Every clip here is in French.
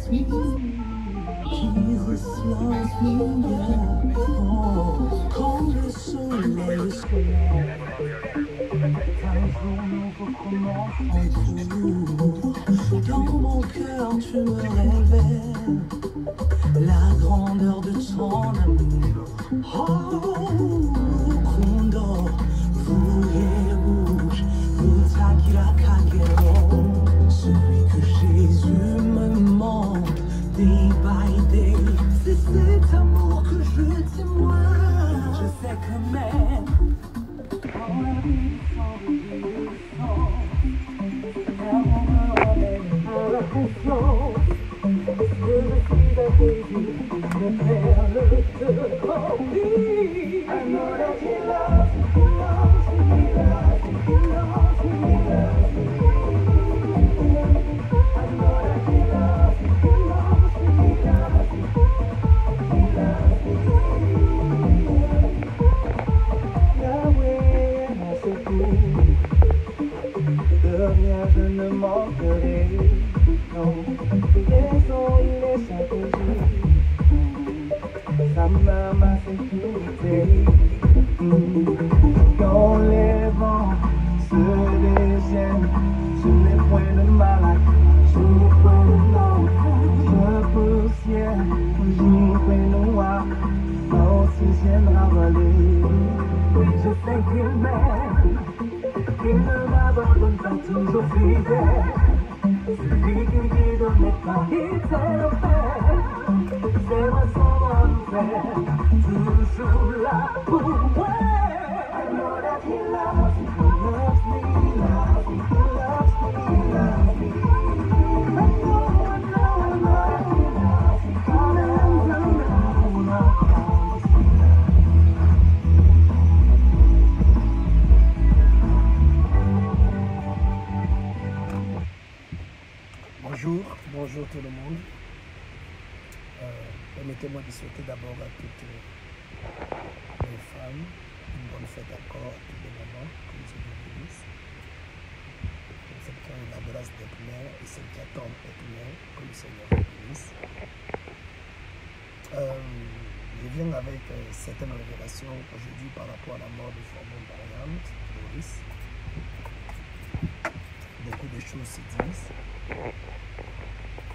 Qui reçoit quand le soleil se lève. Un jour nouveau commence tout. Dans mon cœur tu me révèles la grandeur de ton amour. Oh, Condor, fourré rouge, Utakira Kagero. Celui que Jésus me montre day by day. C'est cet amour que je témoigne. Je sais que même quand la vie s'en l'amour me ramène à la confiance. Que je suis un bébé, le perle de grand vie. I know that he loves me, he loves me, he loves me, he loves me, he loves me. I know that he loves me, he loves me, he loves me, he loves me. Yahweh, mon secours, de rien je ne manquerai. Non, raison, il est chaque jour. Sa main, ma sécurité. Quand les vents se déchaînent, je n'ai point de malade, je n'ai point de nom. Je peux au ciel, j'y fais noir, non, si j'aime ravaler. Je sais qu'il m'aime, qu'il ne m'abandonne pas, toujours fidèle. Celui qui guide mes pas, il sait le faire. C'est moi son enfer, toujours là pour moi. I know that he loves me, he loves me, he loves me, he loves me, he loves me. I know that he loves me, quand même je me Bonjour tout le monde. Permettez-moi de souhaiter d'abord à toutes les femmes une bonne fête encore à tous les moments, que le Seigneur bénisse. Pour celles qui ont la grâce d'être mères et celles qui attendent d'être mères, que le Seigneur bénisse. Je viens avec certaines révélations aujourd'hui par rapport à la mort de Flamand Brian, Boris. Beaucoup de choses se disent.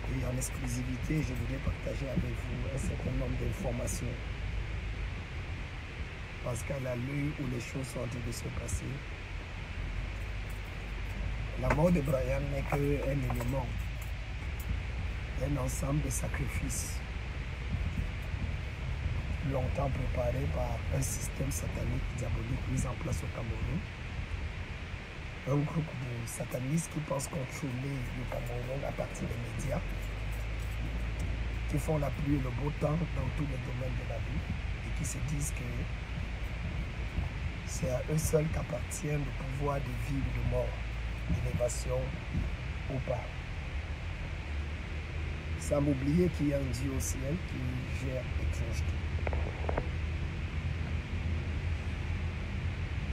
Et en exclusivité, je voudrais partager avec vous un certain nombre d'informations. Parce qu'à la l'œil où les choses sont en train de se passer, la mort de Brian n'est qu'un élément, un ensemble de sacrifices longtemps préparé par un système satanique diabolique mis en place au Cameroun. Un groupe de satanistes qui pensent contrôler le Cameroun à partir des médias, qui font la pluie et le beau temps dans tous les domaines de la vie et qui se disent que c'est à eux seuls qu'appartient le pouvoir de vie ou de mort, d'élévation ou pas. Sans oublier qu'il y a un Dieu au ciel qui gère et change tout.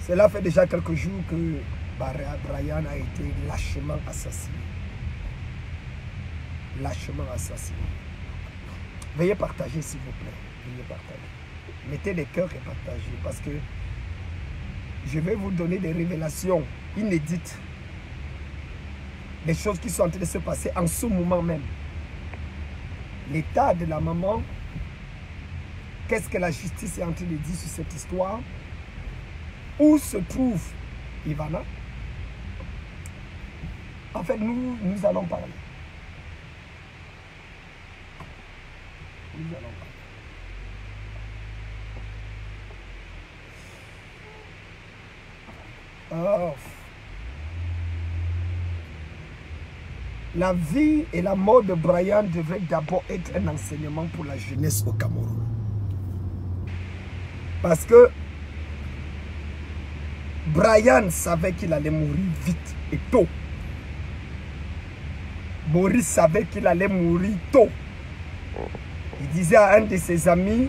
Cela fait déjà quelques jours que Brian a été lâchement assassiné. Lâchement assassiné. Veuillez partager s'il vous plaît. Veuillez partager. Mettez des cœurs et partagez parce que je vais vous donner des révélations inédites. Des choses qui sont en train de se passer en ce moment même. L'état de la maman. Qu'est-ce que la justice est en train de dire sur cette histoire? Où se trouve Ivana? En fait, nous allons parler. Nous allons parler. Oh. La vie et la mort de Brian devraient d'abord être un enseignement pour la jeunesse au Cameroun. Parce que Brian savait qu'il allait mourir vite et tôt. Boris savait qu'il allait mourir tôt. Il disait à un de ses amis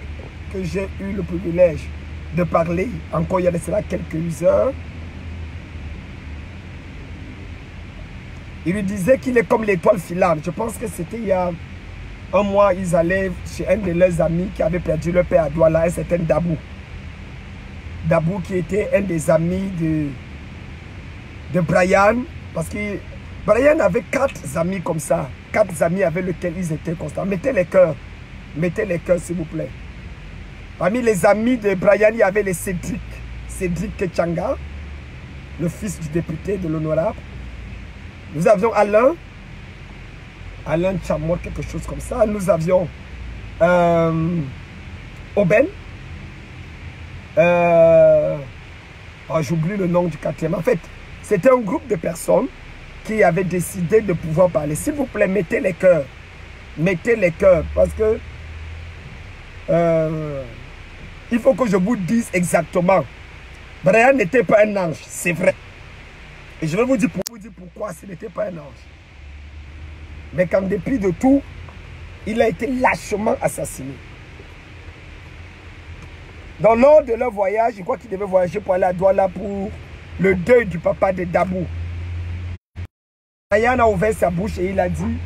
que j'ai eu le privilège de parler, encore il y a de cela quelques heures, Il lui disait qu'il est comme l'étoile filante. Je pense que c'était il y a un mois, ils allaient chez un de leurs amis qui avait perdu le père à Douala, un certain Dabou. Dabou qui était un des amis de Brian, parce que Brian avait 4 amis comme ça, 4 amis avec lesquels ils étaient constants. Mettez les cœurs s'il vous plaît. Parmi les amis de Brian, il y avait les Cédric Ketchanga, le fils du député de l'honorable. Nous avions Alain Chamor, quelque chose comme ça. Nous avions Oben. J'oublie le nom du 4e. En fait, c'était un groupe de personnes qui avaient décidé de pouvoir parler. S'il vous plaît, mettez les cœurs. Mettez les cœurs. Parce que il faut que je vous dise exactement. Brian n'était pas un ange, c'est vrai. Et je vais vous dire pourquoi ce n'était pas un ange. Mais qu'en dépit de tout, il a été lâchement assassiné. Dans lors de leur voyage, je crois qu'il devait voyager pour aller à Douala pour le deuil du papa de Dabou. Brian a ouvert sa bouche et il a dit: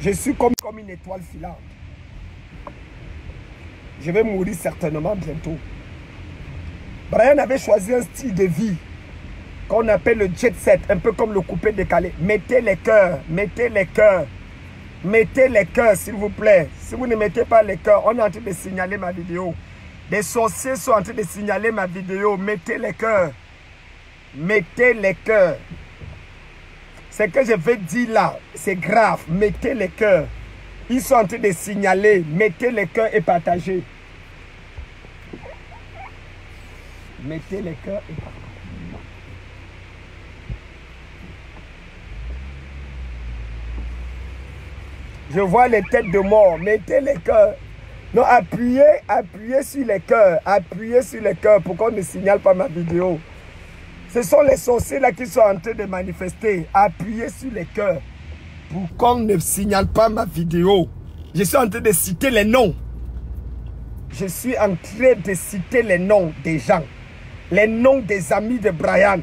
je suis comme une étoile filante. Je vais mourir certainement bientôt. Brian avait choisi un style de vie qu'on appelle le jet set, un peu comme le coupé décalé. Mettez les cœurs, mettez les cœurs. Mettez les cœurs, s'il vous plaît. Si vous ne mettez pas les cœurs, on est en train de signaler ma vidéo. Des sorciers sont en train de signaler ma vidéo. Mettez les cœurs. Mettez les cœurs. Ce que je vais dire là, c'est grave. Mettez les cœurs. Ils sont en train de signaler. Mettez les cœurs et partagez. Mettez les cœurs et partagez. Je vois les têtes de mort. Mettez les cœurs. Non, appuyez sur les cœurs. Appuyez sur les cœurs pour qu'on ne signale pas ma vidéo. Ce sont les sorciers là qui sont en train de manifester. Appuyez sur les cœurs pour qu'on ne signale pas ma vidéo. Je suis en train de citer les noms. Je suis en train de citer les noms des gens. Les noms des amis de Brian.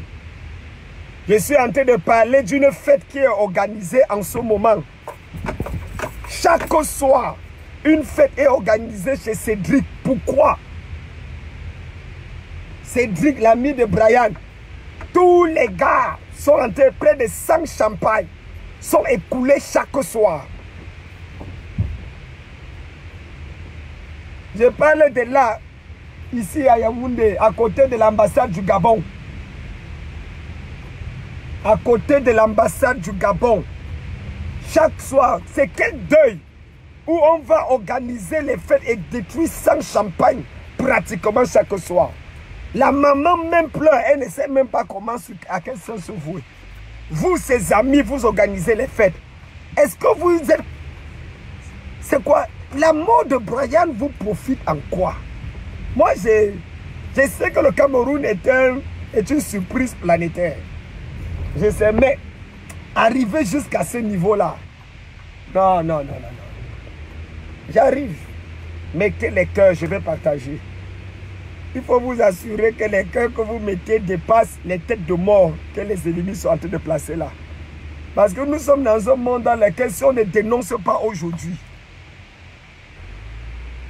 Je suis en train de parler d'une fête qui est organisée en ce moment. Chaque soir, une fête est organisée chez Cédric. Pourquoi? Cédric, l'ami de Brian, tous les gars sont en train, près de 5 champagnes, sont écoulés chaque soir. Je parle de là, ici à Yaoundé, à côté de l'ambassade du Gabon. À côté de l'ambassade du Gabon. Chaque soir, c'est quel deuil où on va organiser les fêtes et détruire 100 champagnes pratiquement chaque soir. La maman même pleure, elle ne sait même pas comment, à quel sens se vouer. Vous, ses amis, vous organisez les fêtes. Est-ce que vous êtes... C'est quoi? La mort de Brian vous profite en quoi? Moi, je sais que le Cameroun est une surprise planétaire. Je sais, mais arriver jusqu'à ce niveau-là, non, non, non, non, non. J'arrive. Mettez les cœurs, je vais partager. Il faut vous assurer que les cœurs que vous mettez dépassent les têtes de mort que les ennemis sont en train de placer là. Parce que nous sommes dans un monde dans lequel si on ne dénonce pas aujourd'hui.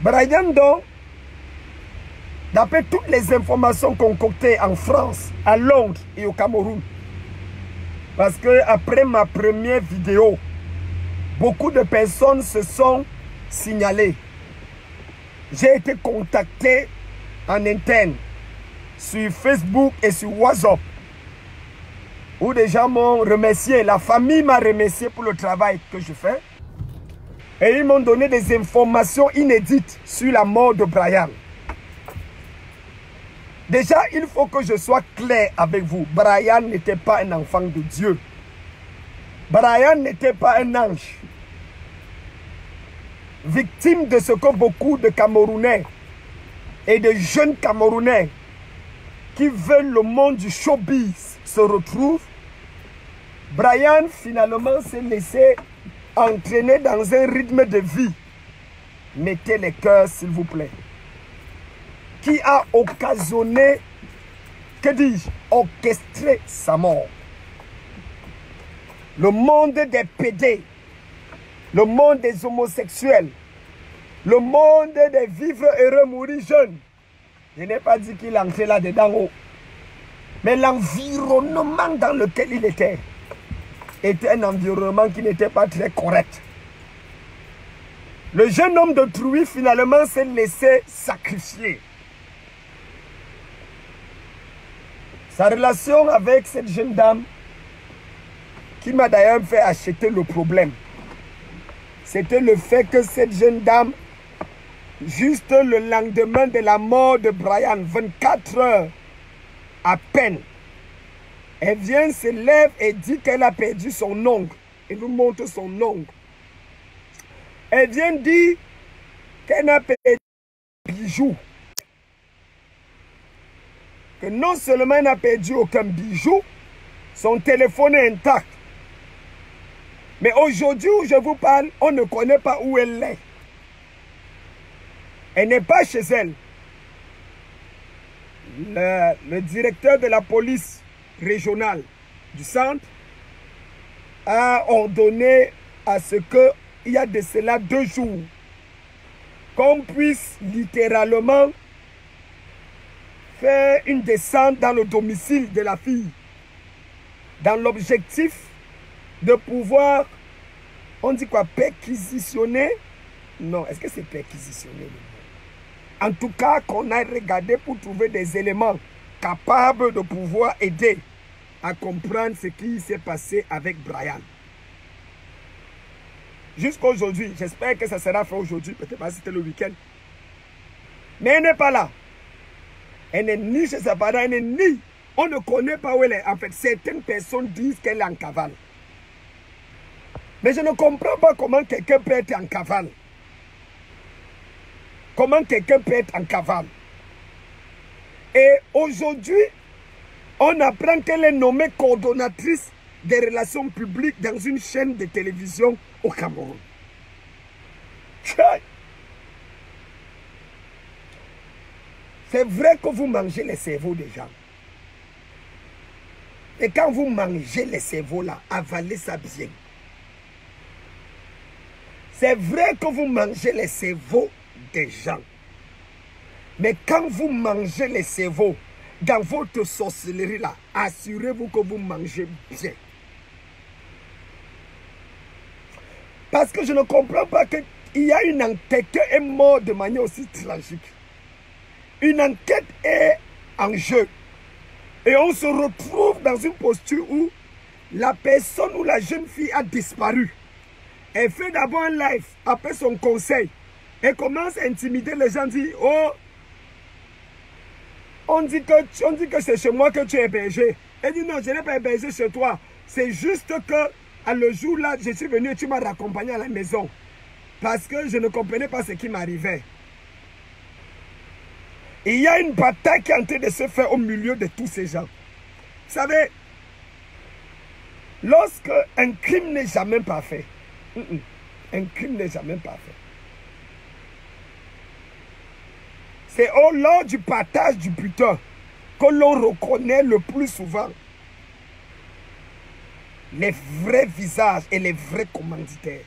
Brian, donc, d'après toutes les informations concoctées en France, à Londres et au Cameroun, parce que après ma première vidéo, beaucoup de personnes se sont signalées. J'ai été contacté en interne sur Facebook et sur WhatsApp, où des gens m'ont remercié. La famille m'a remercié pour le travail que je fais. Et ils m'ont donné des informations inédites sur la mort de Brian. Déjà, il faut que je sois clair avec vous. Brian n'était pas un enfant de Dieu. Brian n'était pas un ange. Victime de ce que beaucoup de Camerounais et de jeunes Camerounais qui veulent le monde du showbiz se retrouvent, Brian finalement s'est laissé entraîner dans un rythme de vie. Mettez les cœurs s'il vous plaît. Qui a occasionné, que dis-je, orchestré sa mort. le monde des pédés, le monde des homosexuels, le monde des vivre heureux, mourir jeunes. Je n'ai pas dit qu'il entrait là-dedans, mais l'environnement dans lequel il était un environnement qui n'était pas très correct. Le jeune homme d'autrui, finalement, s'est laissé sacrifier. Sa relation avec cette jeune dame, qui m'a d'ailleurs fait acheter le problème, c'était le fait que cette jeune dame, juste le lendemain de la mort de Brian, 24 heures à peine, elle vient, se lève et dit qu'elle a perdu son ongle. Elle nous montre son ongle. Elle vient dire qu'elle n'a perdu un bijou. Que non seulement elle n'a perdu aucun bijou, son téléphone est intact. Mais aujourd'hui où je vous parle, on ne connaît pas où elle est. Elle n'est pas chez elle. Le directeur de la police régionale du centre a ordonné à ce qu'il y a de cela 2 jours qu'on puisse littéralement faire une descente dans le domicile de la fille dans l'objectif de pouvoir, on dit quoi, perquisitionner? Non, est-ce que c'est perquisitionner le mot? En tout cas, qu'on a regardé pour trouver des éléments capables de pouvoir aider à comprendre ce qui s'est passé avec Brian. Jusqu'à aujourd'hui, j'espère que ça sera fait aujourd'hui, peut-être pas si c'était le week-end. Mais elle n'est pas là. Elle n'est ni chez ses parents, elle n'est ni... On ne connaît pas où elle est. En fait, certaines personnes disent qu'elle est en cavale. Mais je ne comprends pas comment quelqu'un peut être en cavale. Comment quelqu'un peut être en cavale. Et aujourd'hui, on apprend qu'elle est nommée coordonnatrice des relations publiques dans une chaîne de télévision au Cameroun. C'est vrai que vous mangez les cerveaux des gens. Et quand vous mangez les cerveaux là, avalez ça bien. C'est vrai que vous mangez les cerveaux des gens. Mais quand vous mangez les cerveaux dans votre sorcellerie là, assurez-vous que vous mangez bien. Parce que je ne comprends pas qu'il y a une enquête qui est morte de manière aussi tragique. Une enquête est en jeu. Et on se retrouve dans une posture où la personne ou la jeune fille a disparu. Elle fait d'abord un live, après son conseil. Elle commence à intimider les gens, dit, oh, on dit que c'est chez moi que tu es hébergé. Elle dit, non, je n'ai pas hébergé chez toi. C'est juste que, à le jour là, je suis venu et tu m'as raccompagné à la maison. Parce que je ne comprenais pas ce qui m'arrivait. Il y a une bataille qui est en train de se faire au milieu de tous ces gens. Vous savez, lorsque un crime n'est jamais parfait, un crime n'est jamais parfait. C'est lors du partage du butin que l'on reconnaît le plus souvent les vrais visages et les vrais commanditaires.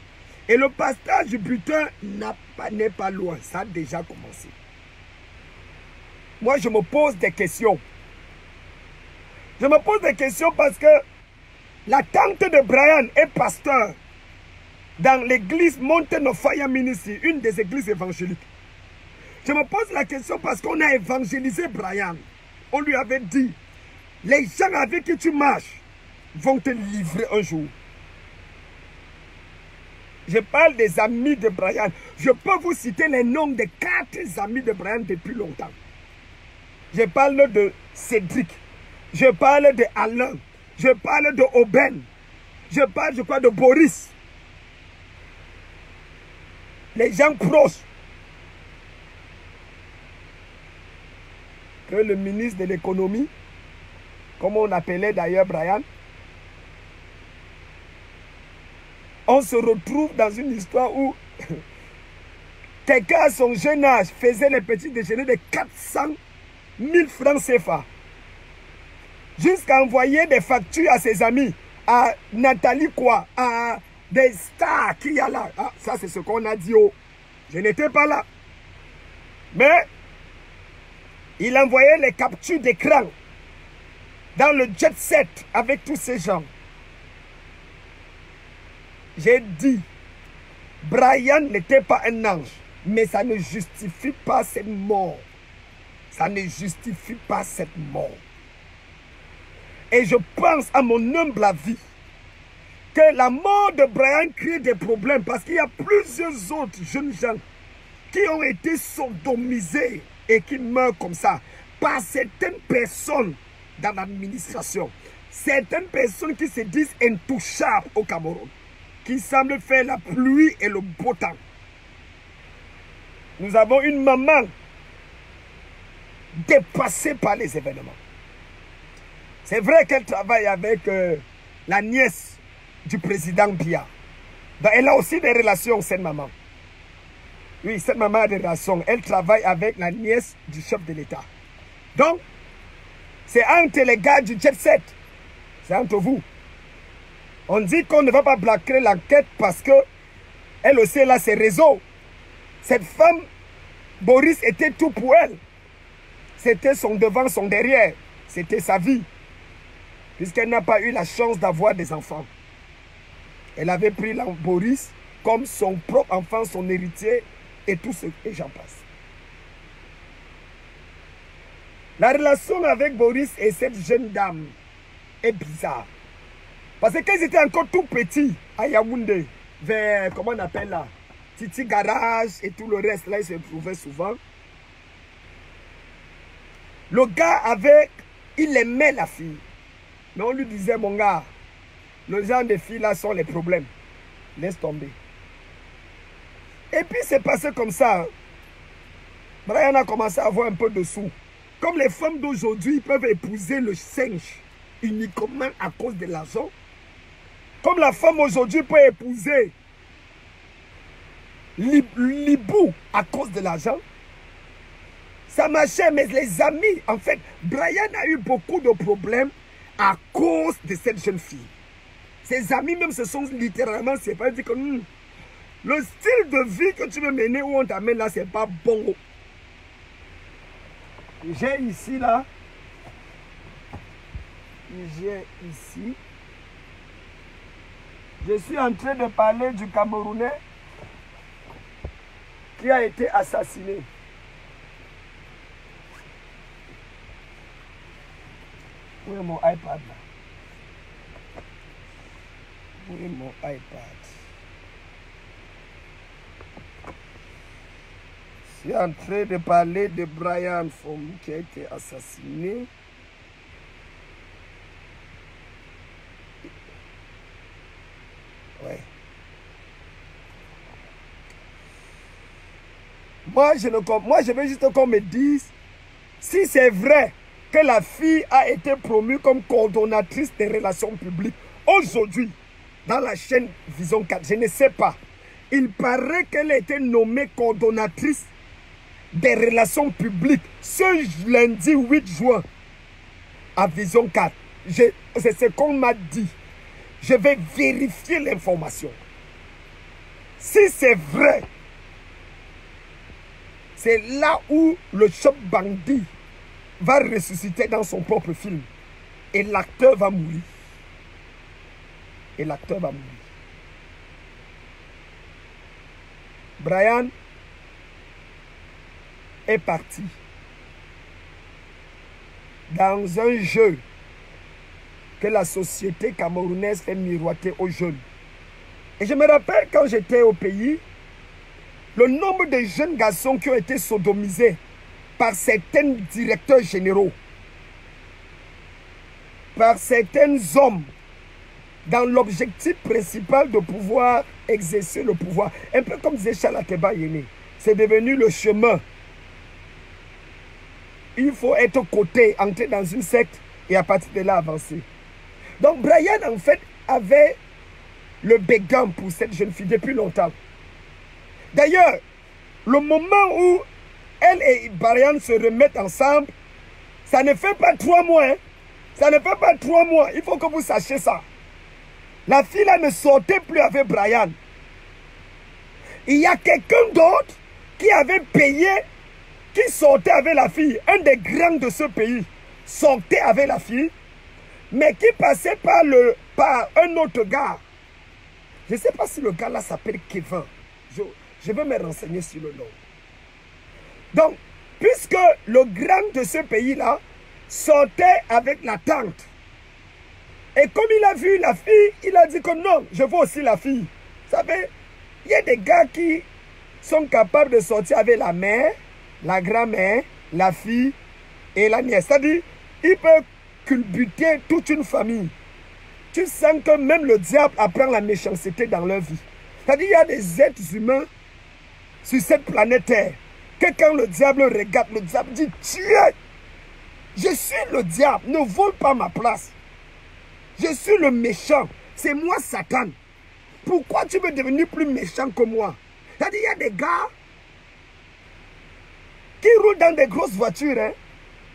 Et le partage du butin n'est pas loin, ça a déjà commencé. Moi, je me pose des questions. Je me pose des questions parce que la tante de Brian est pasteur dans l'église Mountain of Fire Ministry, une des églises évangéliques. Je me pose la question parce qu'on a évangélisé Brian. On lui avait dit, les gens avec qui tu marches vont te livrer un jour. Je parle des amis de Brian. Je peux vous citer les noms des 4 amis de Brian depuis longtemps. Je parle de Cédric, je parle de Alain, je parle de Aubaine, je parle, je crois, de Boris. Les gens proches. Que le ministre de l'économie, comme on appelait d'ailleurs Brian, on se retrouve dans une histoire où quelqu'un à son jeune âge faisait les petits déjeuners de 400 000 francs CFA. Jusqu'à envoyer des factures à ses amis à Nathalie quoi, à des stars qu'il y a là. Ah, ça c'est ce qu'on a dit. Oh. Je n'étais pas là. Mais il envoyait les captures d'écran dans le jet set avec tous ces gens. J'ai dit, Brian n'était pas un ange, mais ça ne justifie pas cette mort. Ça ne justifie pas cette mort. Et je pense à mon humble avis que la mort de Brian crée des problèmes parce qu'il y a plusieurs autres jeunes gens qui ont été sodomisés et qui meurent comme ça par certaines personnes dans l'administration. Certaines personnes qui se disent intouchables au Cameroun, qui semblent faire la pluie et le beau temps. Nous avons une maman dépassée par les événements. C'est vrai qu'elle travaille avec la nièce du président Biya. Donc elle a aussi des relations, cette maman. Oui, cette maman a des relations. Elle travaille avec la nièce du chef de l'État. Donc, c'est entre les gars du jet set. C'est entre vous. On dit qu'on ne va pas braquer l'enquête parce que elle aussi, elle a ses réseaux. Cette femme, Boris était tout pour elle. C'était son devant, son derrière. C'était sa vie. Puisqu'elle n'a pas eu la chance d'avoir des enfants. Elle avait pris Boris comme son propre enfant, son héritier et tout ce que j'en passe. La relation avec Boris et cette jeune dame est bizarre. Parce que quand ils étaient encore tout petits à Yaoundé, vers, comment on appelle là, Titi Garage et tout le reste, là, ils se trouvaient souvent. Le gars il aimait la fille. Mais on lui disait, mon gars, le genre de filles là sont les problèmes. Laisse tomber. Et puis c'est passé comme ça. Brian a commencé à avoir un peu de sous. Comme les femmes d'aujourd'hui peuvent épouser le singe uniquement à cause de l'argent. Comme la femme aujourd'hui peut épouser l'hibou à cause de l'argent. Ça marchait, mais les amis, en fait, Brian a eu beaucoup de problèmes à cause de cette jeune fille. Ses amis même se sont littéralement séparés. Dit que le style de vie que tu veux mener où on t'amène là, c'est pas bon. J'ai ici là. J'ai ici. Je suis en train de parler du Camerounais qui a été assassiné. Où est mon iPad là? Où est mon iPad? Je suis en train de parler de Brian Fomu qui a été assassiné. Ouais. Moi, je veux juste qu'on me dise si c'est vrai que la fille a été promue comme coordonnatrice des relations publiques. Aujourd'hui, dans la chaîne Vision 4, je ne sais pas. Il paraît qu'elle a été nommée coordonnatrice des relations publiques ce lundi 8 juin à Vision 4. C'est ce qu'on m'a dit. Je vais vérifier l'information. Si c'est vrai, c'est là où le chef bandit va ressusciter dans son propre film. Et l'acteur va mourir. Et l'acteur va mourir. Brian est parti dans un jeu que la société camerounaise fait miroiter aux jeunes. Et je me rappelle quand j'étais au pays, le nombre de jeunes garçons qui ont été sodomisés par certains directeurs généraux, par certains hommes, dans l'objectif principal de pouvoir exercer le pouvoir. Un peu comme disait Charles Akeba Yéné, c'est devenu le chemin. Il faut être coté, entrer dans une secte et à partir de là avancer. Donc Brian en fait avait le béguin pour cette jeune fille depuis longtemps. D'ailleurs, le moment où elle et Brian se remettent ensemble, ça ne fait pas 3 mois. Hein? Ça ne fait pas 3 mois. Il faut que vous sachiez ça. La fille là ne sortait plus avec Brian. Il y a quelqu'un d'autre qui avait payé, qui sortait avec la fille. Un des grands de ce pays sortait avec la fille, mais qui passait par un autre gars. Je ne sais pas si le gars là s'appelle Kevin. Je vais me renseigner sur le nom. Donc, puisque le grand de ce pays-là sortait avec la tante, et comme il a vu la fille, il a dit que non, je veux aussi la fille. Vous savez, il y a des gars qui sont capables de sortir avec la mère, la grand-mère, la fille et la nièce. C'est-à-dire, ils peuvent culbuter toute une famille. Tu sens que même le diable apprend la méchanceté dans leur vie. C'est-à-dire, il y a des êtres humains sur cette planète Terre que quand le diable regarde, le diable dit, tiens, je suis le diable, ne vole pas ma place. Je suis le méchant, c'est moi Satan. Pourquoi tu veux devenir plus méchant que moi? C'est-à-dire, il y a des gars qui roulent dans des grosses voitures, hein,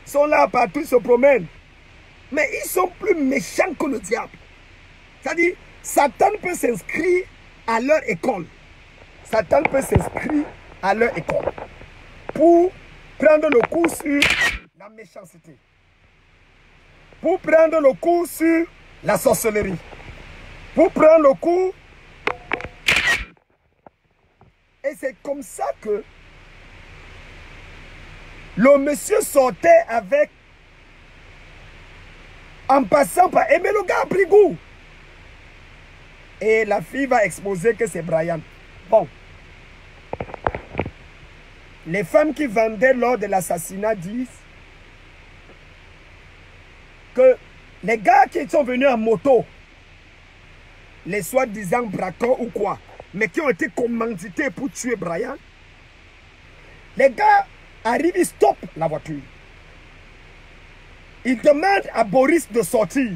sont là partout, ils se promènent. Mais ils sont plus méchants que le diable. C'est-à-dire, Satan peut s'inscrire à leur école. Satan peut s'inscrire à leur école pour prendre le cours sur la méchanceté, pour prendre le cours sur la sorcellerie, pour prendre le cours. Et c'est comme ça que le monsieur sortait avec, en passant par... Et mais le gars a pris goût. Et la fille va exposer que c'est Brian. Bon. Les femmes qui vendaient lors de l'assassinat disent que les gars qui sont venus en moto, les soi-disant braqueurs ou quoi, mais qui ont été commandités pour tuer Brian, les gars arrivent, ils stoppent la voiture. Ils demandent à Boris de sortir.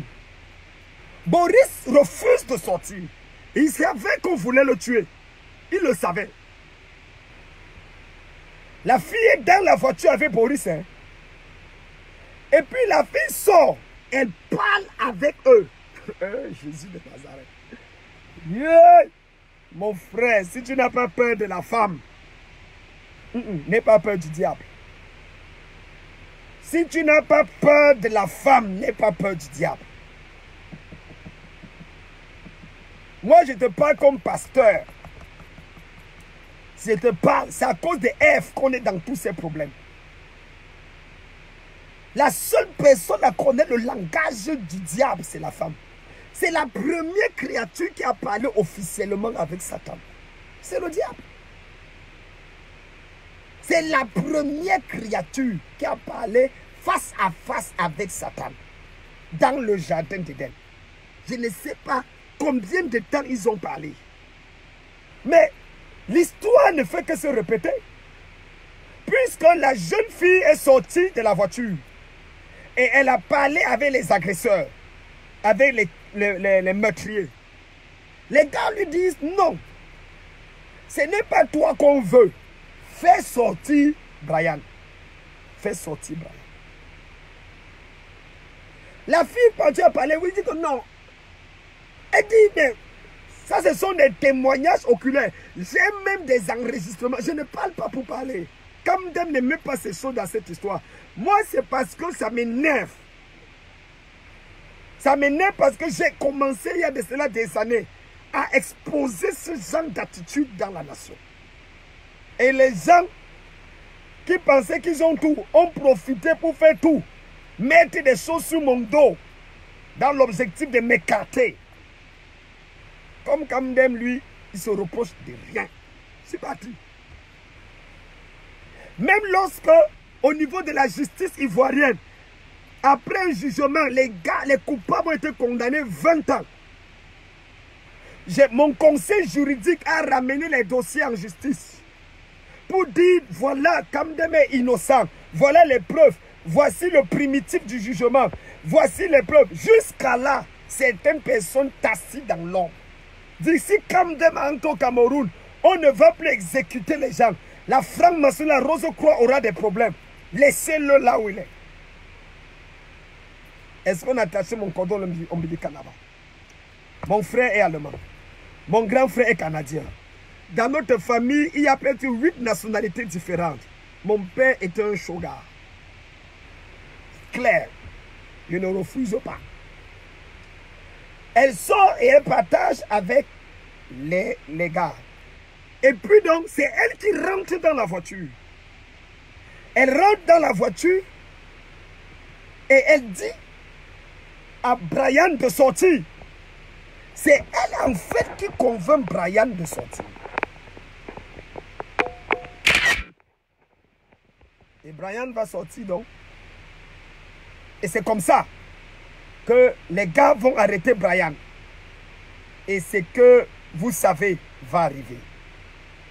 Boris refuse de sortir. Il savait qu'on voulait le tuer. Il le savait. La fille est dans la voiture avec Boris. Hein. Et puis la fille sort. Elle parle avec eux. Jésus de Nazareth. Yeah. Mon frère, si tu n'as pas peur de la femme, n'aie pas peur du diable. Si tu n'as pas peur de la femme, n'aie pas peur du diable. Moi, je te parle comme pasteur. Je te parle, c'est à cause de Ève qu'on est dans tous ces problèmes. La seule personne à connaître le langage du diable, c'est la femme. C'est la première créature qui a parlé officiellement avec Satan. C'est le diable. C'est la première créature qui a parlé face à face avec Satan dans le jardin d'Éden. Je ne sais pas combien de temps ils ont parlé. Mais l'histoire ne fait que se répéter. Puisque la jeune fille est sortie de la voiture et elle a parlé avec les agresseurs, avec les meurtriers. Les gars lui disent non. Ce n'est pas toi qu'on veut. Fais sortir Brian. Fais sortir Brian. La fille partit à parler, oui, dit que non. Elle dit, mais ça, ce sont des témoignages oculaires. J'ai même des enregistrements. Je ne parle pas pour parler. Kamdem ne met pas ces choses dans cette histoire. Moi, c'est parce que ça m'énerve. Ça m'énerve parce que j'ai commencé, il y a de cela des années, à exposer ce genre d'attitude dans la nation. Et les gens qui pensaient qu'ils ont tout, ont profité pour faire tout. Mettre des choses sur mon dos, dans l'objectif de m'écarter. Comme Kamdem, lui, il se reproche de rien. C'est parti. Même lorsque, au niveau de la justice ivoirienne, après un jugement, les gars, les coupables ont été condamnés 20 ans. Mon conseil juridique a ramené les dossiers en justice pour dire, voilà, Kamdem est innocent, voilà les preuves, voici le primitif du jugement, voici les preuves. Jusqu'à là, certaines personnes tassent dans l'ombre. D'ici Kamdem entre au Cameroun, on ne va plus exécuter les gens. La franc-maçonnerie, la Rose-Croix aura des problèmes. Laissez-le là où il est. Est-ce qu'on a attaché mon cordon ombilical là-bas? Mon frère est allemand. Mon grand frère est canadien. Dans notre famille, il y a peut-être 8 nationalités différentes. Mon père est un shogar. Claire. Je ne refuse pas. Elle sort et elle partage avec les gars. Et puis donc, c'est elle qui rentre dans la voiture. Elle rentre dans la voiture et elle dit à Brian de sortir. C'est elle en fait qui convainc Brian de sortir. Et Brian va sortir donc. Et c'est comme ça que les gars vont arrêter Brian. Et ce que vous savez va arriver.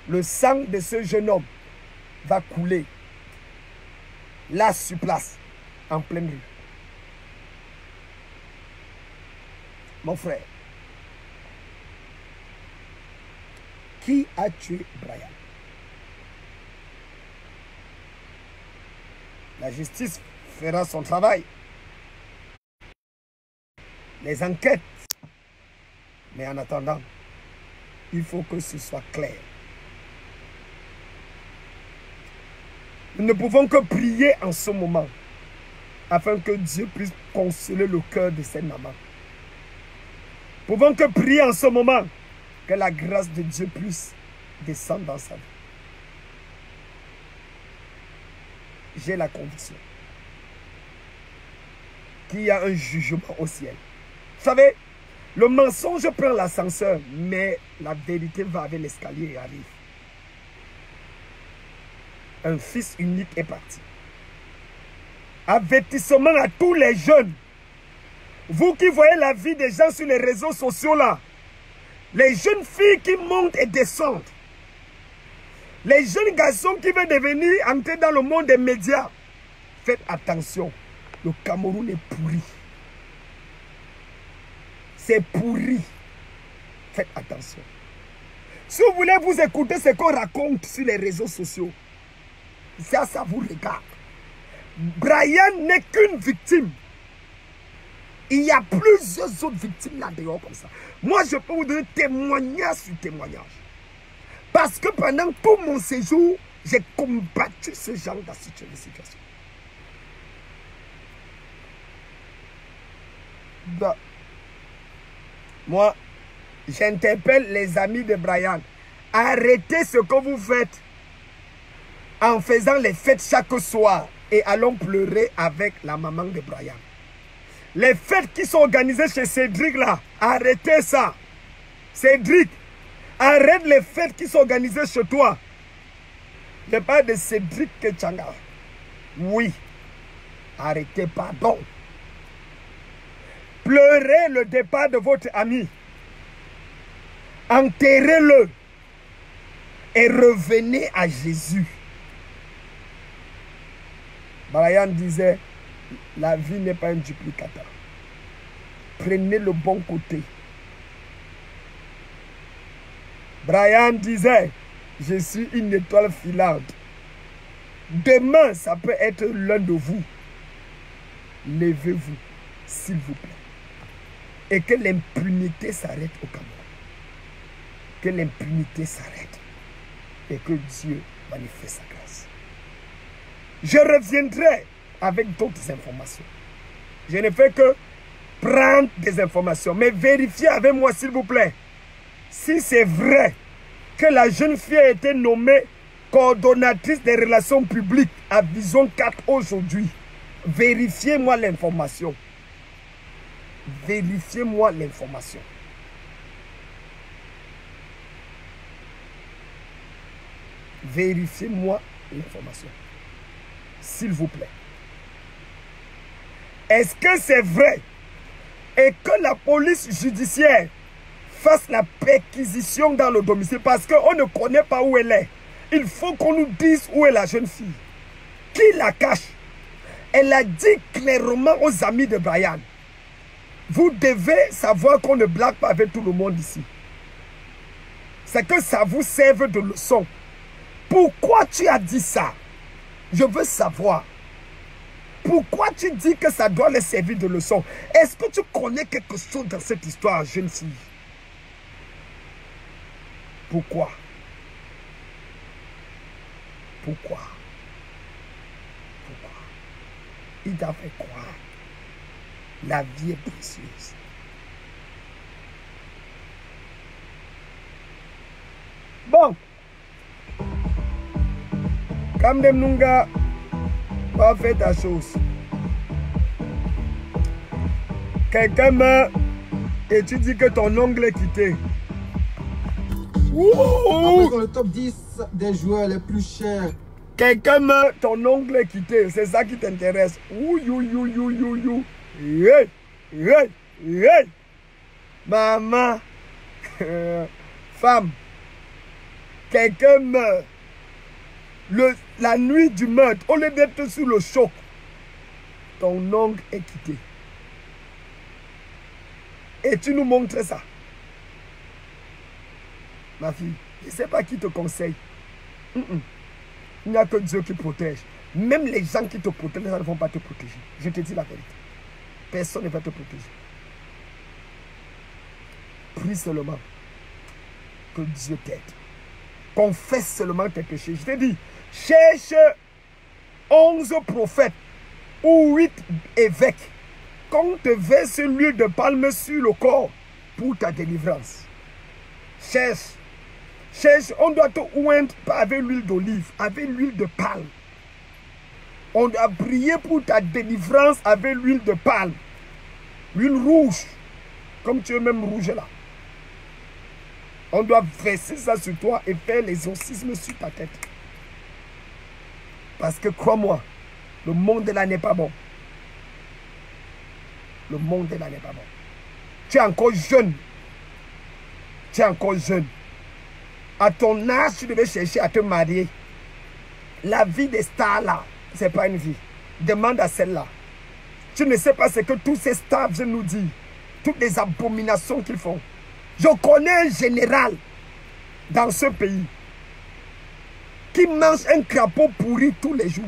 Le sang de ce jeune homme va couler là sur place, en pleine rue. Mon frère, qui a tué Brian? La justice fera son travail. Les enquêtes. Mais en attendant, il faut que ce soit clair. Nous ne pouvons que prier en ce moment afin que Dieu puisse consoler le cœur de cette maman. Nous ne pouvons que prier en ce moment que la grâce de Dieu puisse descendre dans sa vie. J'ai la conviction qu'il y a un jugement au ciel. Vous savez, le mensonge prend l'ascenseur, mais la vérité va avec l'escalier et arrive. Un fils unique est parti. Avertissement à tous les jeunes. Vous qui voyez la vie des gens sur les réseaux sociaux là, les jeunes filles qui montent et descendent, les jeunes garçons qui veulent devenir, entrer dans le monde des médias, faites attention, le Cameroun est pourri. C'est pourri. Faites attention. Si vous voulez vous écouter ce qu'on raconte sur les réseaux sociaux, ça vous regarde. Brian n'est qu'une victime. Il y a plusieurs autres victimes là dehors comme ça. Moi, je peux vous donner témoignage sur témoignage. Parce que pendant tout mon séjour, j'ai combattu ce genre de situation. Bah, moi, j'interpelle les amis de Brian. Arrêtez ce que vous faites en faisant les fêtes chaque soir et allons pleurer avec la maman de Brian. Les fêtes qui sont organisées chez Cédric là, arrêtez ça. Cédric, arrête les fêtes qui sont organisées chez toi. Je parle de Cédric Ketchanga. Oui, arrêtez, pardon. Pleurez le départ de votre ami. Enterrez-le et revenez à Jésus. Brian disait, la vie n'est pas un duplicateur. Prenez le bon côté. Brian disait, je suis une étoile filante. Demain, ça peut être l'un de vous. Levez-vous, s'il vous plaît. Et que l'impunité s'arrête au Cameroun. Que l'impunité s'arrête. Et que Dieu manifeste sa grâce. Je reviendrai avec d'autres informations. Je ne fais que prendre des informations. Mais vérifiez avec moi, s'il vous plaît. Si c'est vrai que la jeune fille a été nommée coordonnatrice des relations publiques à Vision 4 aujourd'hui, vérifiez-moi l'information. Vérifiez-moi l'information. Vérifiez-moi l'information. S'il vous plaît. Est-ce que c'est vrai et que la police judiciaire fasse la perquisition dans le domicile parce qu'on ne connaît pas où elle est? Il faut qu'on nous dise où est la jeune fille. Qui la cache? Elle a dit clairement aux amis de Brian, vous devez savoir qu'on ne blague pas avec tout le monde ici. C'est que ça vous serve de leçon. Pourquoi tu as dit ça? Je veux savoir. Pourquoi tu dis que ça doit les servir de leçon? Est-ce que tu connais quelque chose dans cette histoire, jeune fille? Pourquoi? Pourquoi? Pourquoi? Il t'a fait croire. La vie est précieuse. Bon. Comme des Nunga, va faire ta chose. Quelqu'un meurt et tu dis que ton ongle est quitté. Dans le top 10 des joueurs les plus chers. Quelqu'un meurt, ton ongle est quitté. C'est ça qui t'intéresse. Hey, hey, hey. Maman. Femme. Quelqu'un meurt. La nuit du meurtre, au lieu d'être sous le choc, ton ongle est quitté. Et tu nous montres ça. Ma fille, je ne sais pas qui te conseille. Il n'y a que Dieu qui protège. Même les gens qui te protègent, ils ne vont pas te protéger. Je te dis la vérité. Personne ne va te protéger. Prie seulement que Dieu t'aide. Confesse seulement tes péchés. Je te dis, cherche 11 prophètes ou 8 évêques. Qu'on te verse l'huile de palme sur le corps pour ta délivrance. Cherche. Cherche, on doit te oindre pas avec l'huile d'olive, avec l'huile de palme. On doit prier pour ta délivrance avec l'huile de palme. L'huile rouge, comme tu es même rouge là. On doit verser ça sur toi et faire l'exorcisme sur ta tête. Parce que crois-moi, le monde là n'est pas bon. Le monde là n'est pas bon. Tu es encore jeune. Tu es encore jeune. À ton âge, tu devais chercher à te marier. La vie des stars là, ce n'est pas une vie. Demande à celle-là. Tu ne sais pas ce que tous ces stars viennent nous dire. Toutes les abominations qu'ils font. Je connais un général dans ce pays qui mange un crapaud pourri tous les jours.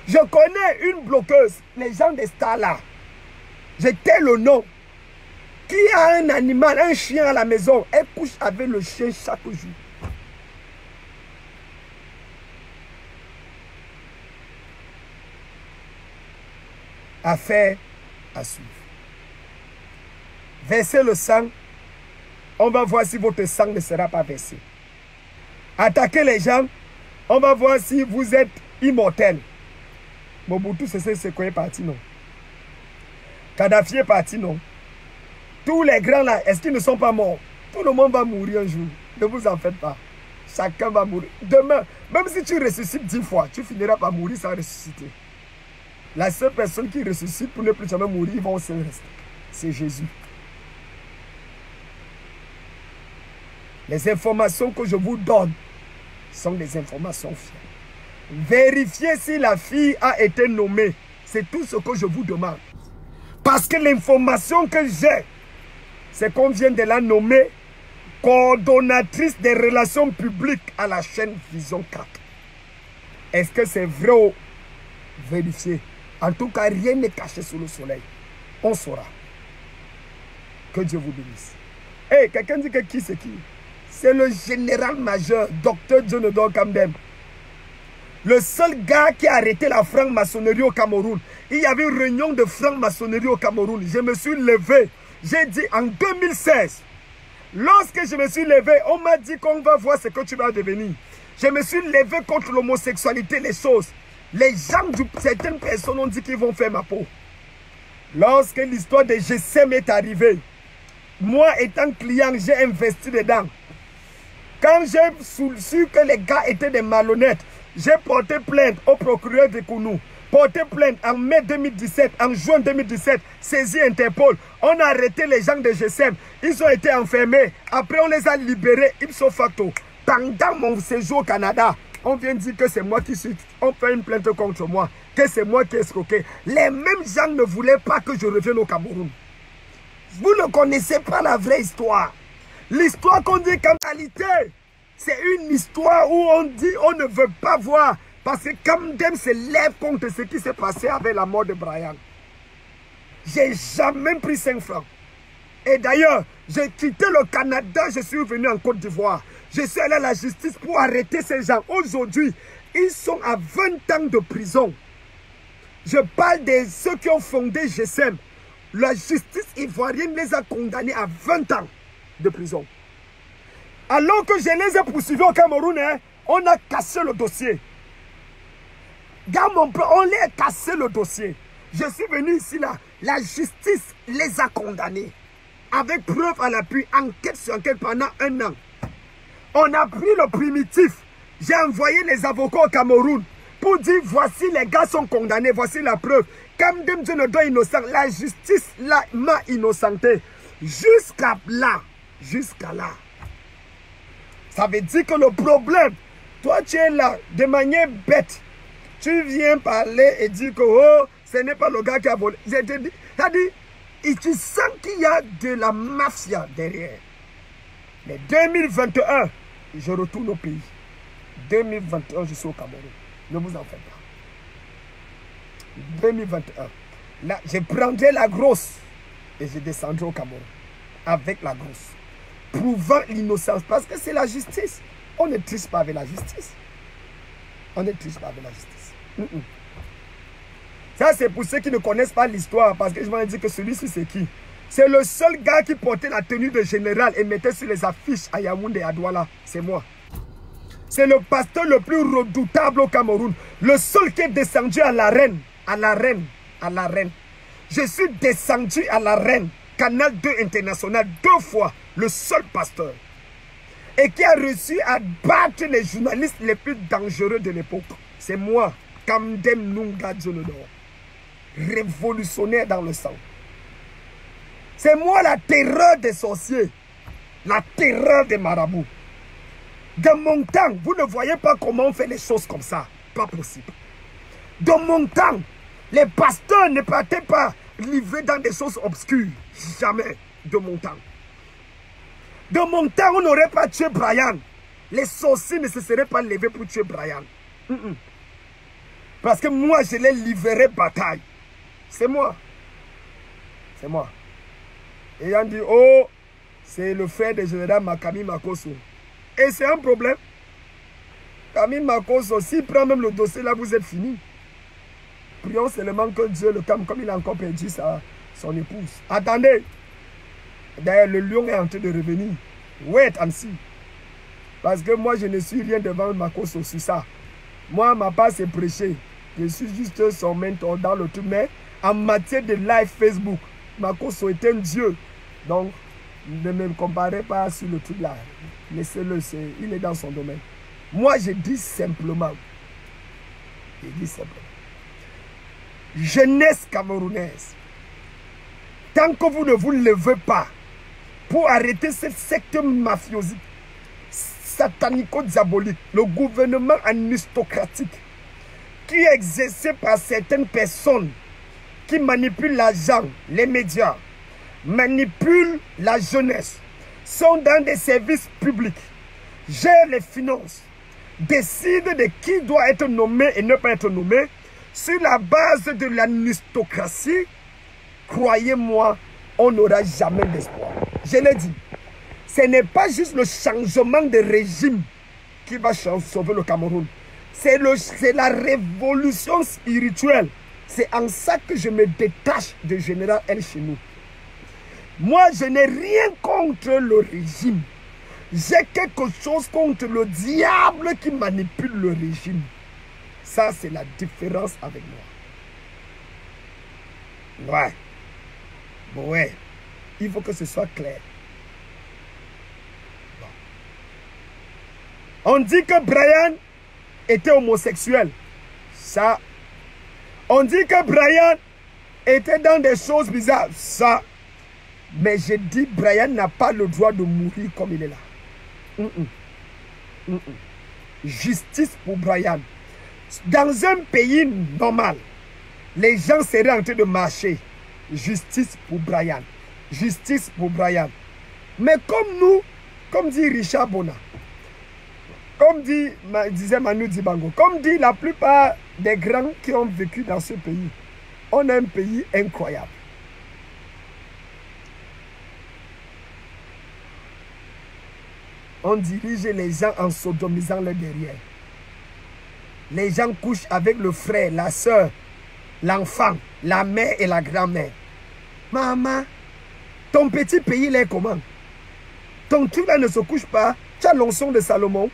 Je connais une bloqueuse, les gens des stars là. J'étais le nom. Qui a un animal, un chien à la maison, elle couche avec le chien chaque jour. Affaire à suivre. Versez le sang. On va voir si votre sang ne sera pas versé. Attaquez les gens. On va voir si vous êtes immortel. Mobutu c'est quoi est parti, non? Kadhafi est parti, non? Tous les grands là, est-ce qu'ils ne sont pas morts? Tout le monde va mourir un jour. Ne vous en faites pas. Chacun va mourir. Demain, même si tu ressuscites 10 fois, tu finiras par mourir sans ressusciter. La seule personne qui ressuscite pour ne plus jamais mourir, ils vont se rester. C'est Jésus. Les informations que je vous donne sont des informations fiables. Vérifiez si la fille a été nommée. C'est tout ce que je vous demande. Parce que l'information que j'ai, c'est qu'on vient de la nommer coordonnatrice des relations publiques à la chaîne Vision 4. Est-ce que c'est vrai ou vérifié? En tout cas, rien n'est caché sous le soleil. On saura. Que Dieu vous bénisse. Hey, quelqu'un dit que qui c'est qui? C'est le général-major, docteur Jonathan Kamdem. Le seul gars qui a arrêté la franc-maçonnerie au Cameroun. Il y avait une réunion de franc-maçonnerie au Cameroun. Je me suis levé. J'ai dit en 2016. Lorsque je me suis levé, on m'a dit qu'on va voir ce que tu vas devenir. Je me suis levé contre l'homosexualité, les choses. Les gens, certaines personnes ont dit qu'ils vont faire ma peau. Lorsque l'histoire de GSM est arrivée, moi étant client, j'ai investi dedans. Quand j'ai su que les gars étaient des malhonnêtes, j'ai porté plainte au procureur de Kounou. Porté plainte en mai 2017, en juin 2017, saisi Interpol. On a arrêté les gens de GSM. Ils ont été enfermés. Après, on les a libérés ipso facto. Pendant mon séjour au Canada, on vient dire que c'est moi qui suis... On fait une plainte contre moi. Que c'est moi qui ai escroqué. Les mêmes gens ne voulaient pas que je revienne au Cameroun. Vous ne connaissez pas la vraie histoire. L'histoire qu'on dit qu'en réalité, c'est une histoire où on dit on ne veut pas voir Parce que Kamdem se lève contre ce qui s'est passé avec la mort de Brian. J'ai jamais pris 5 francs. Et d'ailleurs, j'ai quitté le Canada, je suis venu en Côte d'Ivoire. Je suis allé à la justice pour arrêter ces gens. Aujourd'hui, ils sont à 20 ans de prison. Je parle de ceux qui ont fondé GSM. La justice ivoirienne les a condamnés à 20 ans de prison. Alors que je les ai poursuivis au Cameroun, hein, on a cassé le dossier. Dans mon plan, on les a cassé le dossier. Je suis venu ici là. La justice les a condamnés. Avec preuve à l'appui, enquête sur enquête pendant 1 an. On a pris le primitif. J'ai envoyé les avocats au Cameroun pour dire voici les gars sont condamnés, voici la preuve. Kamdem Djonodo innocent, la justice m'a innocenté. Jusqu'à là. Jusqu'à là. Ça veut dire que le problème, toi tu es là de manière bête. Tu viens parler et dire que oh, ce n'est pas le gars qui a volé. C'est-à-dire, et tu sens qu'il y a de la mafia derrière. Mais 2021, je retourne au pays. 2021, je suis au Cameroun. Ne vous en faites pas. 2021, là, je prendrai la grosse et je descendrai au Cameroun avec la grosse. Prouvant l'innocence. Parce que c'est la justice. On ne triche pas avec la justice. On ne triche pas avec la justice. Ça, c'est pour ceux qui ne connaissent pas l'histoire. Parce que je vais dire que celui-ci, c'est qui? C'est le seul gars qui portait la tenue de général et mettait sur les affiches à Yaoundé et à Douala. C'est moi. C'est le pasteur le plus redoutable au Cameroun. Le seul qui est descendu à l'arène. À l'arène. À l'arène. Je suis descendu à l'arène. Canal 2 International 2 fois. Le seul pasteur. Et qui a réussi à battre les journalistes les plus dangereux de l'époque. C'est moi. Kamdem Nunga Djonodo. Révolutionnaire dans le sang. C'est moi la terreur des sorciers. La terreur des marabouts. De mon temps, vous ne voyez pas comment on fait les choses comme ça. Pas possible. De mon temps, les pasteurs ne partaient pas livrés dans des choses obscures. Jamais. De mon temps. De mon temps, on n'aurait pas tué Brian. Les sorciers ne se seraient pas levés pour tuer Brian. Parce que moi, je l'ai livré bataille. C'est moi. C'est moi. Et on dit, oh, c'est le frère de général Makami Makosso. Et c'est un problème. Camille Makosso, s'il prend même le dossier là, vous êtes fini. Prions seulement que Dieu le calme comme il a encore perdu son épouse. Attendez. D'ailleurs, le lion est en train de revenir. Wait and see. Parce que moi, je ne suis rien devant Makosso sur ça. Moi, ma part, c'est prêcher. Je suis juste son mentor dans le tout. Mais en matière de live Facebook, Makosso est un dieu. Donc, ne me comparez pas sur le truc là. Laissez-le, il est dans son domaine. Moi, je dis simplement. Je dis simplement. Jeunesse camerounaise. Tant que vous ne vous levez pas pour arrêter cette secte mafiosie, satanico-diabolique, le gouvernement aristocratique, qui est exercé par certaines personnes qui manipulent l'argent, les médias, manipulent la jeunesse, sont dans des services publics, gèrent les finances, décident de qui doit être nommé et ne pas être nommé, sur la base de l'aristocratie, croyez-moi, on n'aura jamais d'espoir. Je l'ai dit, ce n'est pas juste le changement de régime qui va sauver le Cameroun. C'est la révolution spirituelle. C'est en ça que je me détache de Général El Chenou. Moi, je n'ai rien contre le régime. J'ai quelque chose contre le diable qui manipule le régime. Ça, c'est la différence avec moi. Ouais. Ouais. Il faut que ce soit clair. Bon. On dit que Brian était homosexuel. Ça. On dit que Brian était dans des choses bizarres. Ça. Mais je dis, Brian n'a pas le droit de mourir comme il est là. Justice pour Brian. Dans un pays normal, les gens seraient en train de marcher. Justice pour Brian. Justice pour Brian. Mais comme nous, comme dit Richard Bona, Comme disait Manu Dibango, comme dit la plupart des grands qui ont vécu dans ce pays, on a un pays incroyable. On dirige les gens en sodomisant le derrière. Les gens couchent avec le frère, la soeur, l'enfant, la mère et la grand-mère. Maman, ton petit pays, il est comment? Ton truc là ne se couche pas. Tu as l'onction de Salomon.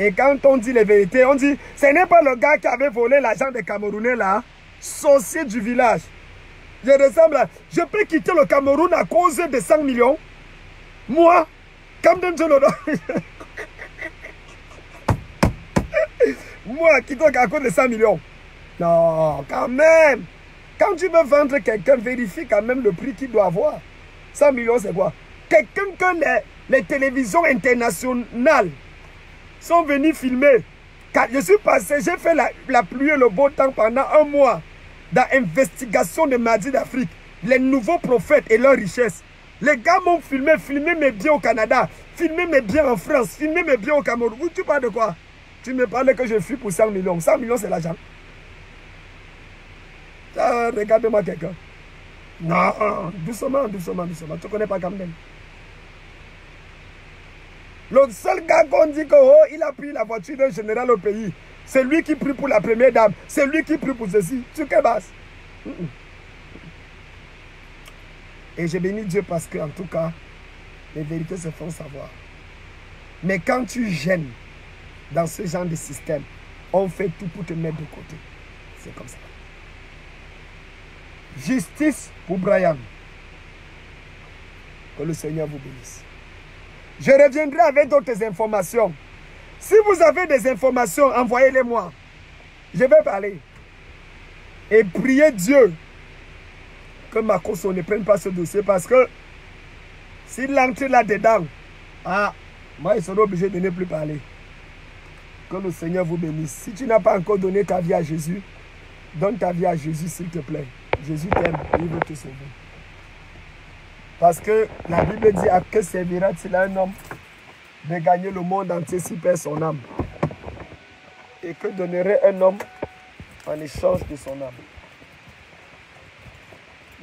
Et quand on dit les vérités, on dit, ce n'est pas le gars qui avait volé l'argent des Camerounais là, sorcier du village. Je ressemble à... Je peux quitter le Cameroun à cause de 5 millions. Moi, Camden Jolodo. Moi, quitte à cause de 100 millions. Non, quand même. Quand tu veux vendre quelqu'un, vérifie quand même le prix qu'il doit avoir. 100 millions, c'est quoi? Quelqu'un que les télévisions internationales sont venus filmer. Quand je suis passé, j'ai fait la pluie et le beau temps pendant un mois dans l'investigation de Madi d'Afrique. Les nouveaux prophètes et leurs richesses. Les gars m'ont filmé, filmé mes biens au Canada, filmé mes biens en France, filmé mes biens au Cameroun. Où tu parles de quoi? Tu me parlais que je fuis pour 100 millions. 100 millions, c'est l'argent. Regarde-moi quelqu'un. Non, doucement, doucement, doucement. Tu ne connais pas Camden. Le seul gars qu'on dit que oh, il a pris la voiture d'un général au pays. C'est lui qui prie pour la première dame. C'est lui qui prie pour ceci. Tu que basse. Et je bénis Dieu parce que, en tout cas, les vérités se font savoir. Mais quand tu gênes dans ce genre de système, on fait tout pour te mettre de côté. C'est comme ça. Justice pour Brian. Que le Seigneur vous bénisse. Je reviendrai avec d'autres informations. Si vous avez des informations, envoyez-les-moi. Je vais parler. Et prier Dieu que Makoso ne prenne pas ce dossier parce que s'il entre là-dedans, moi, il sera obligé de ne plus parler. Que le Seigneur vous bénisse. Si tu n'as pas encore donné ta vie à Jésus, donne ta vie à Jésus, s'il te plaît. Jésus t'aime, il veut te sauver. Parce que la Bible dit à que servira-t-il à un homme de gagner le monde entier s'il perd son âme? Et que donnerait un homme en échange de son âme?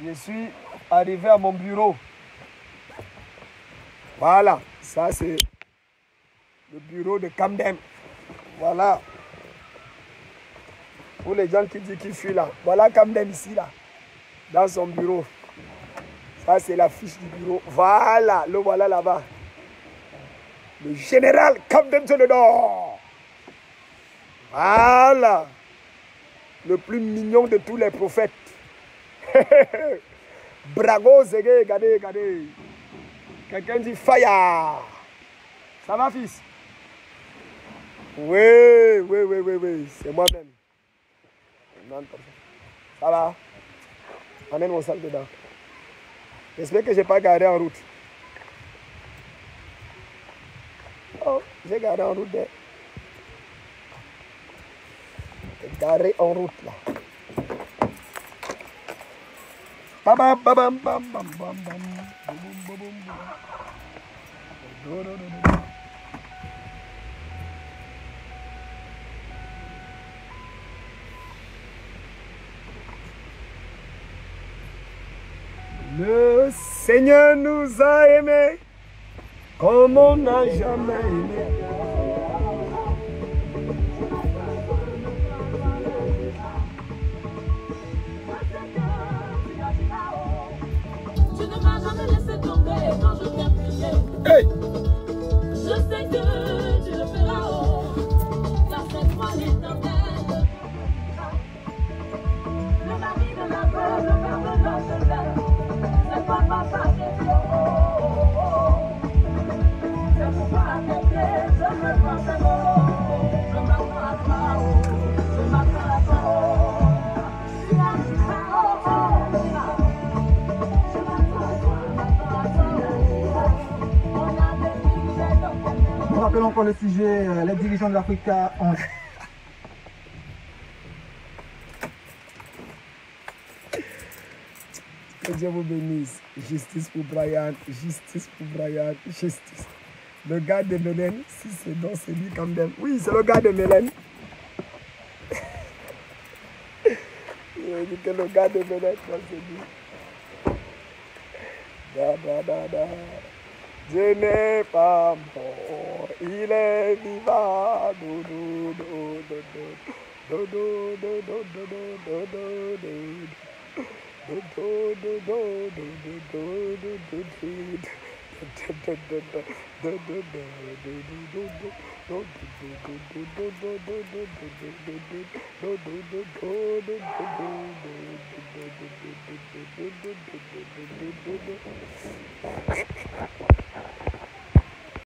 Je suis arrivé à mon bureau. Voilà, ça c'est le bureau de Camden. Voilà. Pour les gens qui disent qu'il fuit là. Voilà Camden ici là. Dans son bureau. Ça c'est la fiche du bureau. Voilà, le voilà là-bas. Le général Camden Jolodo. Voilà. Le plus mignon de tous les prophètes. Brago, Zégué, regardez, regardez. Quelqu'un dit fire. Ça va, fils? Oui, oui, oui, oui, oui. C'est moi-même. Ça va? Amène mon sac dedans. J'espère que je n'ai pas garé en route. Oh, j'ai garé en route. J'ai garé en route là. Bam, bam, bam, bam, bam, bam, bam. Le Seigneur nous a aimés comme on n'a jamais aimé. Tu ne m'as jamais laissé tomber quand je t'ai prié. Hey! Je sais que tu le feras, oh, car c'est toi l'Éternel. Le mari de la veuve, le père de l'orphelin, c'est toi papa des Dieu, oh, oh, oh. C'est pourquoi à tes pieds, je me prends oh, je m'attends à toi, oh, je m'attends à toi, oh. Tu as dit ça, oh, oh, Nous rappelons encore le sujet, les dirigeants de l'Afrique ont... Que Dieu vous bénisse. Justice pour Brian, justice pour Brian, justice. Le gars de Mélène, si c'est donc c'est lui quand même. Oui, c'est le gars de Mélène. Il dit que le gars de Mélène, c'est lui. Da, da, da, da. Dieu n'est pas mort, il est vivant. Do, do, do, do, do, do, do, do, do, do, do, do, do.